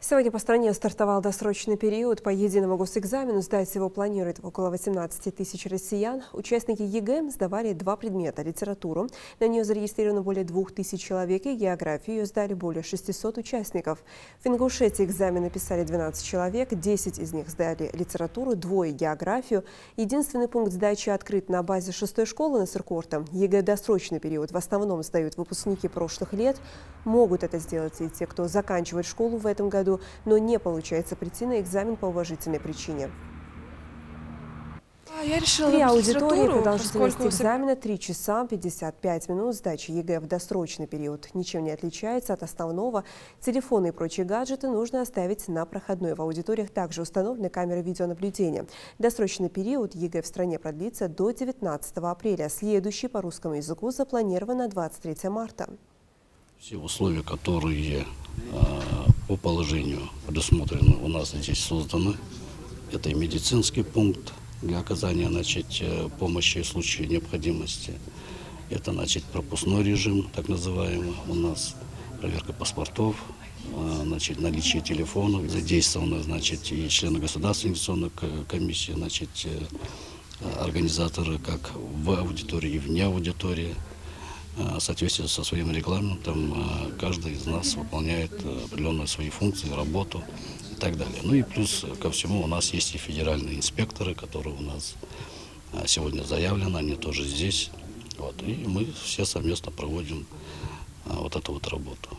Сегодня по стране стартовал досрочный период по единому госэкзамену. Сдать его планирует около 18 тысяч россиян. Участники ЕГЭ сдавали 2 предмета – литературу. На нее зарегистрировано более 2000 человек, и географию ее сдали более 600 участников. В Ингушетии экзамены писали 12 человек, 10 из них сдали литературу, 2 – географию. Единственный пункт сдачи открыт на базе 6-й школы Насыркорта. ЕГЭ досрочный период в основном сдают выпускники прошлых лет. Могут это сделать и те, кто заканчивает школу в этом году, но не получается прийти на экзамен по уважительной причине. Я решила 3 аудитории, продолжительность поскольку... экзамена 3 часа 55 минут. Сдача ЕГЭ в досрочный период ничем не отличается от основного. Телефоны и прочие гаджеты нужно оставить на проходной. В аудиториях также установлены камеры видеонаблюдения. Досрочный период ЕГЭ в стране продлится до 19 апреля. Следующий по русскому языку запланирован на 23 марта. Все условия, которые по положению предусмотрены, у нас здесь созданы. Это и медицинский пункт для оказания помощи в случае необходимости. Это пропускной режим, так называемый, у нас проверка паспортов, наличие телефонов. Задействованы и члены государственной инвестиционной комиссии, организаторы как в аудитории и вне аудитории. В соответствии со своим регламентом каждый из нас выполняет определенные свои функции, работу и так далее. Ну и плюс ко всему у нас есть и федеральные инспекторы, которые у нас сегодня заявлены, они тоже здесь. И мы все совместно проводим эту работу.